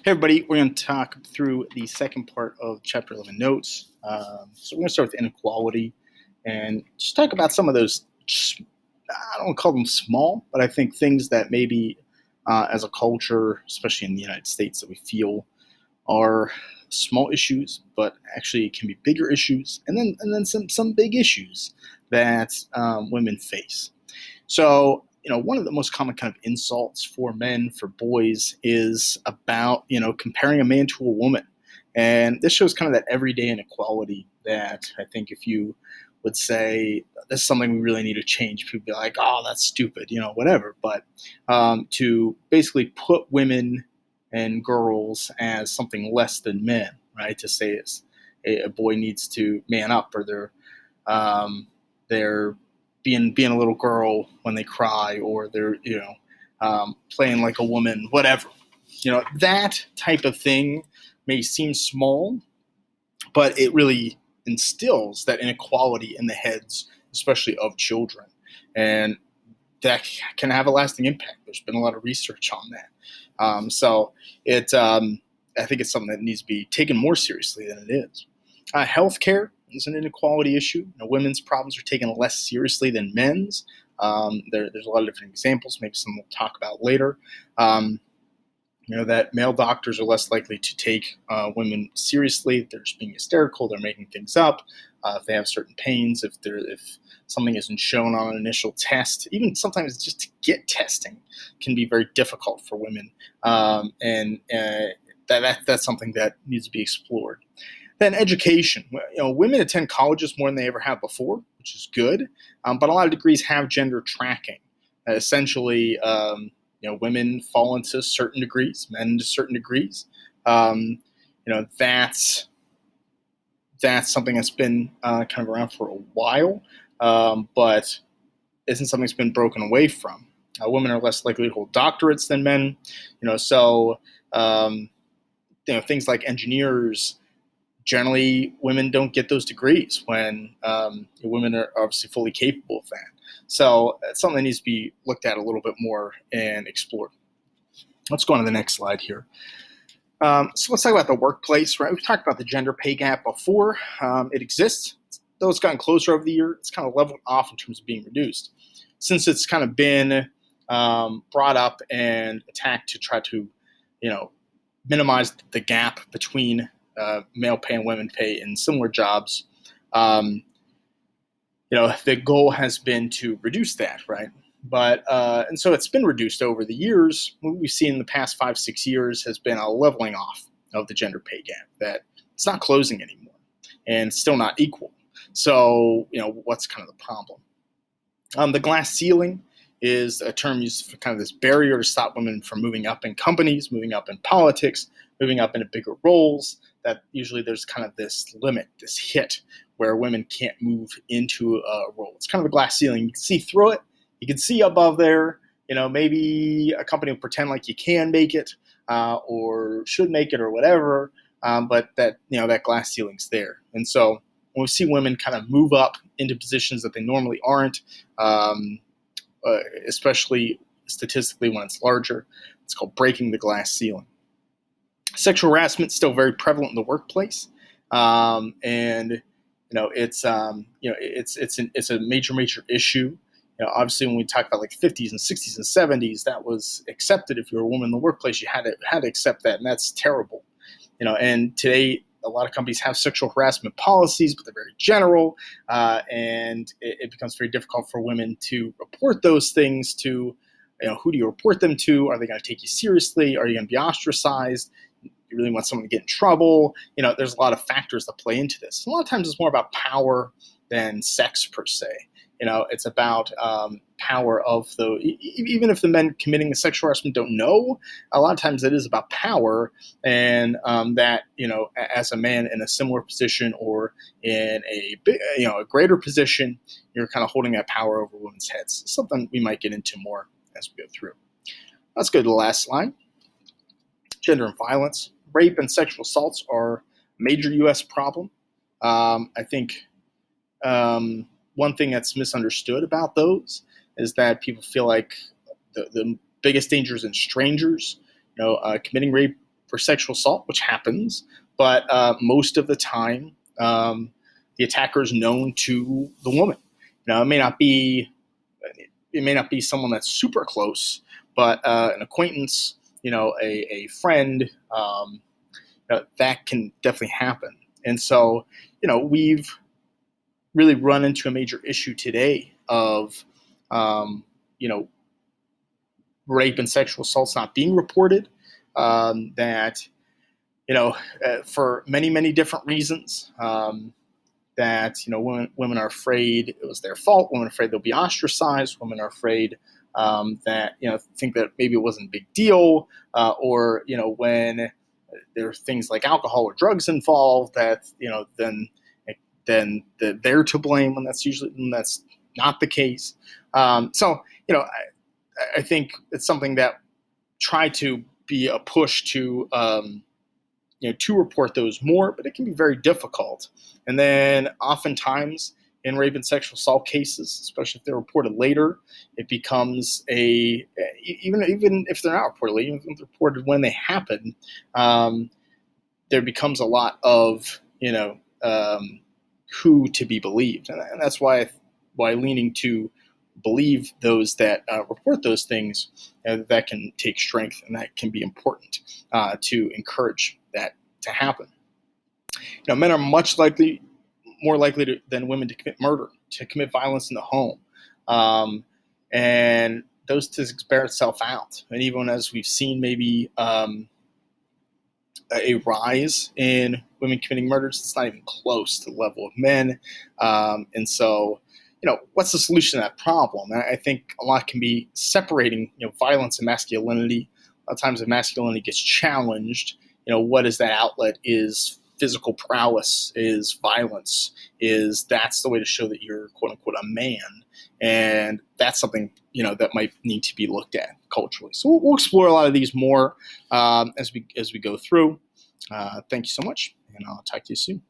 Hey everybody, we're going to talk through the second part of Chapter 11 notes. So we're going to start with inequality and just talk about some of those, I don't want to call them small, but I think things that maybe as a culture, especially in the United States, that we feel are small issues, but actually can be bigger issues, and then some big issues that women face. So, one of the most common kind of insults for men, for boys, is about, comparing a man to a woman. And this shows kind of that everyday inequality that I think if you would say this is something we really need to change, people would be like, oh, that's stupid, whatever. But to basically put women and girls as something less than men, right? To say it's a boy needs to man up, or they're being a little girl when they cry, or they're playing like a woman, whatever. That type of thing may seem small, but it really instills that inequality in the heads, especially of children, and that can have a lasting impact. There's been a lot of research on that, so I think it's something that needs to be taken more seriously than it is. Healthcare is an inequality issue. Women's problems are taken less seriously than men's. There's a lot of different examples, maybe some we'll talk about later. That male doctors are less likely to take women seriously. They're just being hysterical. They're making things up. If they have certain pains, if something isn't shown on an initial test, even sometimes just to get testing can be very difficult for women. And that's something that needs to be explored. Then education. Women attend colleges more than they ever have before, which is good. But a lot of degrees have gender tracking. Essentially, women fall into certain degrees, men into certain degrees. That's something that's been kind of around for a while, but isn't something that's been broken away from. Women are less likely to hold doctorates than men. So things like engineers. Generally, women don't get those degrees when women are obviously fully capable of that. So it's something that needs to be looked at a little bit more and explored. Let's go on to the next slide here. So let's talk about the workplace, right? We've talked about the gender pay gap before. It exists. Though it's gotten closer over the year, it's kind of leveled off in terms of being reduced. Since it's kind of been brought up and attacked to try to, minimize the gap between male pay and women pay in similar jobs, the goal has been to reduce that, right? But and so it's been reduced over the years. What we've seen in the past 5-6 years has been a leveling off of the gender pay gap. That it's not closing anymore, and it's still not equal. So what's kind of the problem? The glass ceiling is a term used for kind of this barrier to stop women from moving up in companies, moving up in politics, moving up into bigger roles. That usually there's kind of this limit, this hit, where women can't move into a role. It's kind of a glass ceiling. You can see through it. You can see above there. Maybe a company will pretend like you can make it or should make it or whatever, but that glass ceiling's there. And so when we see women kind of move up into positions that they normally aren't, especially statistically when it's larger, it's called breaking the glass ceiling. Sexual harassment is still very prevalent in the workplace, and it's a major issue. Obviously, when we talk about like 50s and 60s and 70s, that was accepted. If you were a woman in the workplace, you had to accept that, and that's terrible. And today, a lot of companies have sexual harassment policies, but they're very general, and it becomes very difficult for women to report those things to. Who do you report them to? Are they going to take you seriously? Are you going to be ostracized? You really want someone to get in trouble? There's a lot of factors that play into this. A lot of times it's more about power than sex per se. It's about power of even if the men committing the sexual harassment don't know, a lot of times it is about power, and that, as a man in a similar position or in a greater position, you're kind of holding that power over women's heads. Something we might get into more as we go through. Let's go to the last slide. Gender and violence. Rape and sexual assaults are a major U.S. problem. I think one thing that's misunderstood about those is that people feel like the biggest danger is in strangers. Committing rape for sexual assault, which happens, but most of the time, the attacker is known to the woman. It may not be someone that's super close, but an acquaintance, a friend, that can definitely happen. And so, we've really run into a major issue today of, rape and sexual assaults not being reported. That for many, many different reasons. That women are afraid it was their fault. Women are afraid they'll be ostracized. Women are afraid that think that maybe it wasn't a big deal, or when there are things like alcohol or drugs involved, that then they're to blame when that's not the case. So I think it's something that try to be a push to to report those more, but it can be very difficult. And then oftentimes in rape and sexual assault cases, especially if they're reported later, it becomes even if they're not reported later, even if they're reported when they happen, there becomes a lot of who to be believed, and that's why leaning to believe those that report those things, that can take strength, and that can be important to encourage that to happen. Men are more likely than women to commit murder, to commit violence in the home, and those statistics bear itself out. And even as we've seen maybe a rise in women committing murders, it's not even close to the level of men. And so, what's the solution to that problem? And I think a lot can be separating, violence and masculinity. A lot of times if masculinity gets challenged, what is that outlet? Is physical prowess, is violence, that's the way to show that you're quote unquote a man. And that's something, that might need to be looked at culturally. So we'll explore a lot of these more as we go through. Thank you so much, and I'll talk to you soon.